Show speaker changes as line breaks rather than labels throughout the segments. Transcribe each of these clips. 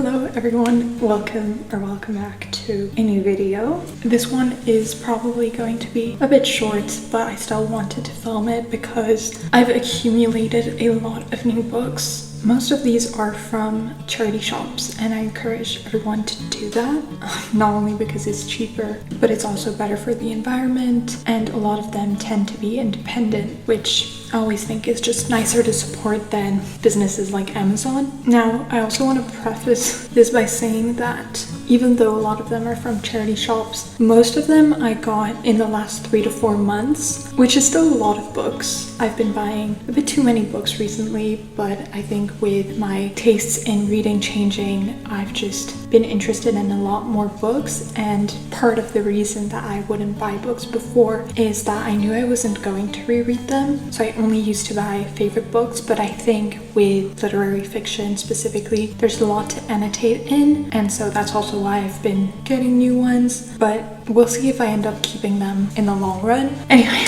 Hello everyone, welcome back to a new video. This one is probably going to be a bit short, but I still wanted to film it because I've accumulated a lot of new books. Most of these are from charity shops, and I encourage everyone to do that, not only because it's cheaper, but it's also better for the environment, and a lot of them tend to be independent, which I always think is just nicer to support than businesses like Amazon. Now, I also want to preface this by saying that even though a lot of them are from charity shops, most of them I got in the last 3 to 4 months, which is still a lot of books. I've been buying a bit too many books recently, but I think with my tastes in reading changing, I've just been interested in a lot more books, and part of the reason that I wouldn't buy books before is that I knew I wasn't going to reread them, so I only used to buy favorite books. But I think with literary fiction specifically, there's a lot to annotate in, and so that's also why I've been getting new ones, but we'll see if I end up keeping them in the long run. Anyway,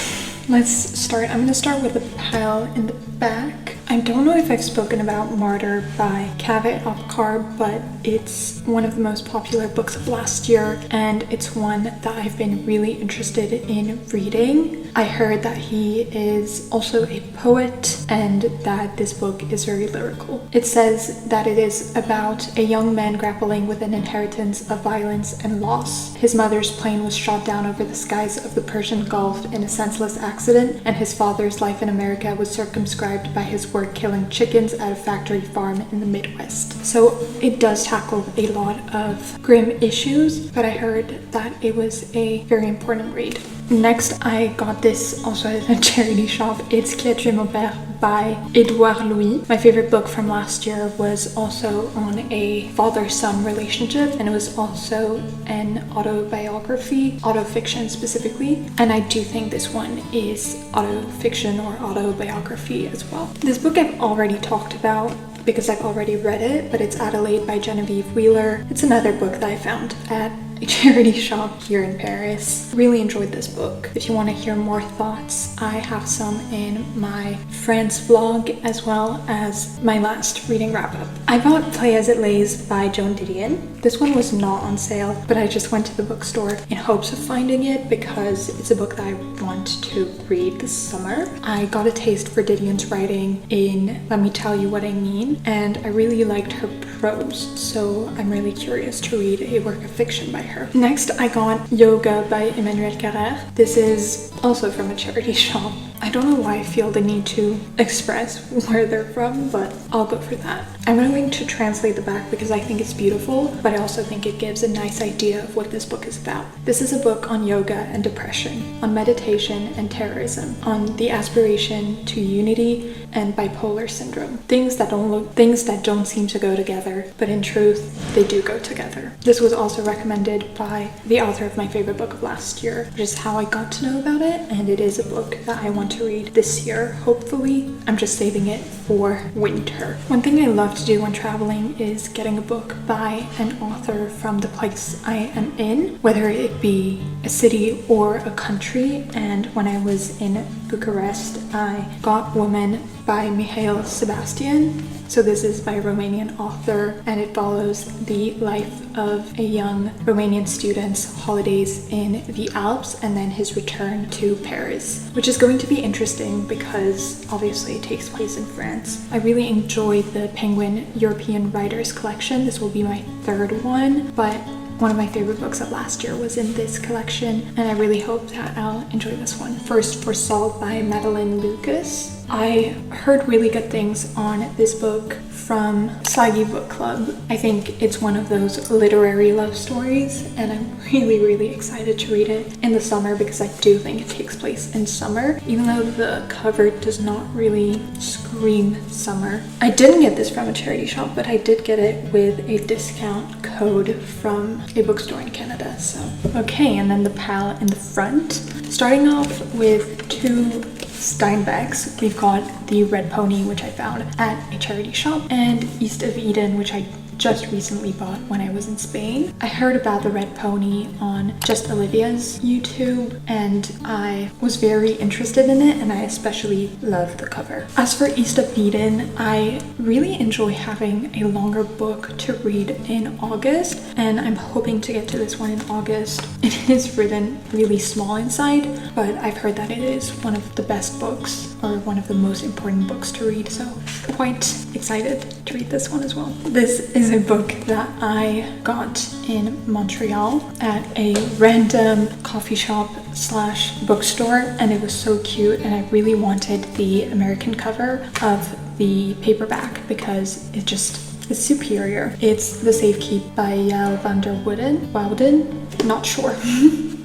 let's start. I'm gonna start with a pile in the back. I don't know if I've spoken about Martyr by Kaveh Apkar, but it's one of the most popular books of last year, and it's one that I've been really interested in reading. I heard that he is also a poet and that this book is very lyrical. It says that it is about a young man grappling with an inheritance of violence and loss. His mother's plane was shot down over the skies of the Persian Gulf in a senseless accident, and his father's life in America was circumscribed by his work killing chickens at a factory farm in the Midwest. So it does tackle a lot of grim issues, but I heard that it was a very important read. Next, I got this also at a charity shop. It's Qui a tué mon père by Edouard Louis. My favorite book from last year was also on a father-son relationship, and it was also an autobiography, autofiction specifically, and I do think this one is autofiction or autobiography as well. This book I've already talked about because I've already read it, but it's Adelaide by Genevieve Wheeler. It's another book that I found at a charity shop here in Paris. Really enjoyed this book. If you want to hear more thoughts, I have some in my friend's vlog as well as my last reading wrap-up. I bought Play As It Lays by Joan Didion. This one was not on sale, but I just went to the bookstore in hopes of finding it because it's a book that I want to read this summer. I got a taste for Didion's writing in Let Me Tell You What I Mean, and I really liked her prose, so I'm really curious to read a work of fiction by her. Next, I got Yoga by Emmanuel Carrère. This is also from a charity shop. I don't know why I feel the need to express where they're from, but I'll go for that. I'm going to translate the back because I think it's beautiful, but I also think it gives a nice idea of what this book is about. This is a book on yoga and depression, on meditation and terrorism, on the aspiration to unity and bipolar syndrome. Things that don't seem to go together, but in truth, they do go together. This was also recommended by the author of my favorite book of last year, which is how I got to know about it, and it is a book that I want to read this year, hopefully. I'm just saving it for winter. One thing I love to do when traveling is getting a book by an author from the place I am in, whether it be a city or a country. And when I was in Bucharest, I got Woman by Mihail Sebastian. So this is by a Romanian author, and it follows the life of a young Romanian student's holidays in the Alps and then his return to Paris, which is going to be interesting because obviously it takes place in France. I really enjoyed the Penguin European Writers collection. This will be my third one, but one of my favorite books of last year was in this collection, and I really hope that I'll enjoy this one. First for Saul by Madeleine Lucas. I heard really good things on this book from Sagi Book Club. I think it's one of those literary love stories, and I'm really excited to read it in the summer because I do think it takes place in summer, even though the cover does not really scream summer. I didn't get this from a charity shop, but I did get it with a discount code from a bookstore in Canada. So okay, and then the pal in the front. Starting off with two Steinbecks. We've got the Red Pony, which I found at a charity shop, and East of Eden, which I just recently bought when I was in Spain. I heard about the Red Pony on Just Olivia's YouTube, and I was very interested in it, and I especially love the cover. As for East of Eden, I really enjoy having a longer book to read in August, and I'm hoping to get to this one in August. It is written really small inside, but I've heard that it is one of the best books, or one of the most important books to read, so I'm quite excited to read this one as well. This is a book that I got in Montreal at a random coffee shop slash bookstore, and it was so cute, and I really wanted the American cover of the paperback because it's superior. It's The Safekeep by Yael van der Walden, not sure.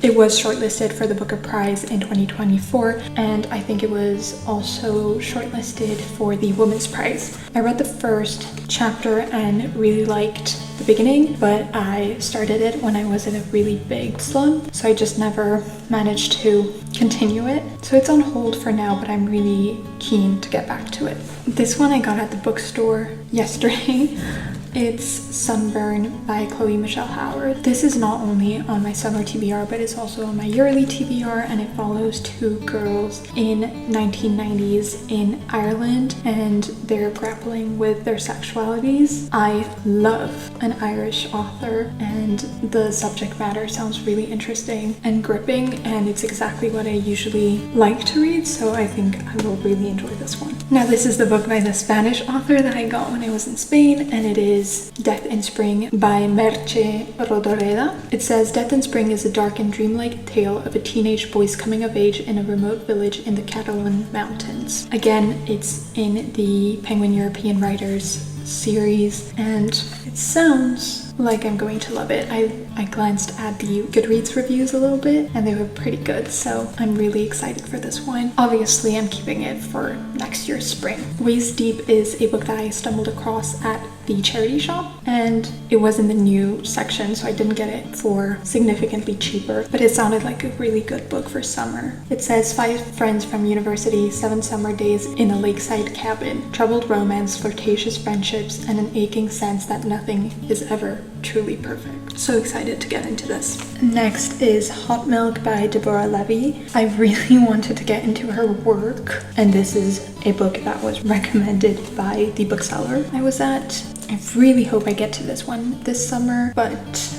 It was shortlisted for the Booker Prize in 2024, and I think it was also shortlisted for the Women's Prize. I read the first chapter and really liked the beginning, but I started it when I was in a really big slump, so I just never managed to continue it. So it's on hold for now, but I'm really keen to get back to it. This one I got at the bookstore yesterday. It's Sunburn by Chloe Michelle Howard. This is not only on my summer TBR, but it's also on my yearly TBR, and it follows two girls in 1990s in Ireland, and they're grappling with their sexualities. I love an Irish author, and the subject matter sounds really interesting and gripping, and it's exactly what I usually like to read, so I think I will really enjoy this one. Now, this is the book by the Spanish author that I got when I was in Spain, and it is Death in Spring by Merche Rodoreda. It says, Death in Spring is a dark and dreamlike tale of a teenage boy's coming of age in a remote village in the Catalan mountains. Again, it's in the Penguin European Writers series, and it sounds like I'm going to love it. I glanced at the Goodreads reviews a little bit, and they were pretty good, so I'm really excited for this one. Obviously, I'm keeping it for next year's spring. Waist Deep is a book that I stumbled across at the charity shop, and it was in the new section, so I didn't get it for significantly cheaper, but it sounded like a really good book for summer. It says 5 friends from university, 7 summer days in a lakeside cabin, troubled romance, flirtatious friendships, and an aching sense that nothing is ever truly perfect. So excited to get into this. Next is Hot Milk by Deborah Levy. I really wanted to get into her work, and this is a book that was recommended by the bookseller I was at. I really hope I get to this one this summer,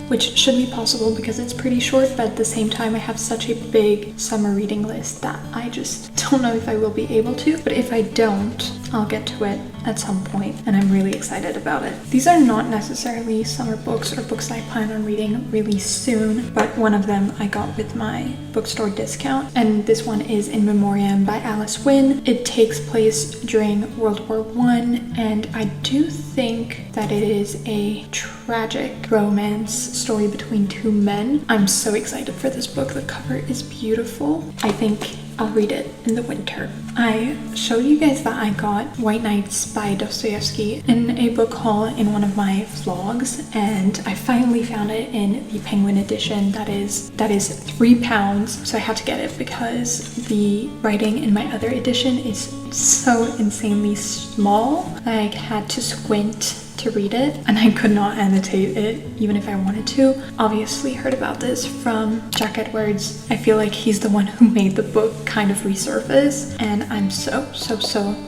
which should be possible because it's pretty short, but at the same time I have such a big summer reading list that I just don't know if I will be able to, but if I don't, I'll get to it at some point, and I'm really excited about it. These are not necessarily summer books or books I plan on reading really soon, but one of them I got with my bookstore discount, and this one is In Memoriam by Alice Wynne. It takes place during World War I, and I do think that it is a tragic romance story between 2 men. I'm so excited for this book. The cover is beautiful. I think I'll read it in the winter. I showed you guys that I got White Nights by Dostoevsky in a book haul in one of my vlogs, and I finally found it in the Penguin edition that is £3, so I had to get it because the writing in my other edition is so insanely small. I had to squint to read it, and I could not annotate it even if I wanted to. Obviously heard about this from Jack Edwards. I feel like he's the one who made the book kind of resurface, and I'm so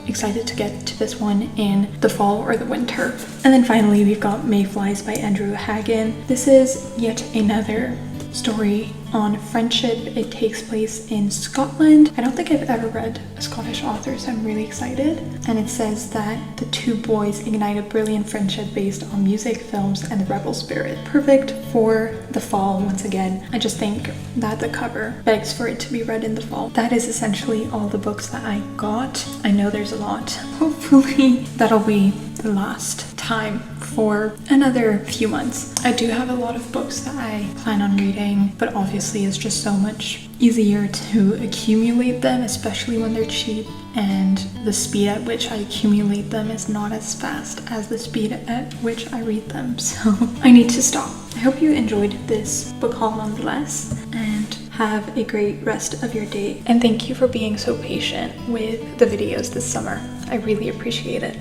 excited to get to this one in the fall or the winter. And then finally we've got Mayflies by Andrew Hagen. This is yet another story on friendship. It takes place in Scotland. I don't think I've ever read a Scottish author, so I'm really excited. And it says that the 2 boys ignite a brilliant friendship based on music, films, and the rebel spirit. Perfect for the fall once again. I just think that the cover begs for it to be read in the fall. That is essentially all the books that I got. I know there's a lot. Hopefully that'll be the last time for another few months. I do have a lot of books that I plan on reading, but obviously it's just so much easier to accumulate them, especially when they're cheap, and the speed at which I accumulate them is not as fast as the speed at which I read them, so I need to stop. I hope you enjoyed this book haul nonetheless, and have a great rest of your day, and thank you for being so patient with the videos this summer. I really appreciate it.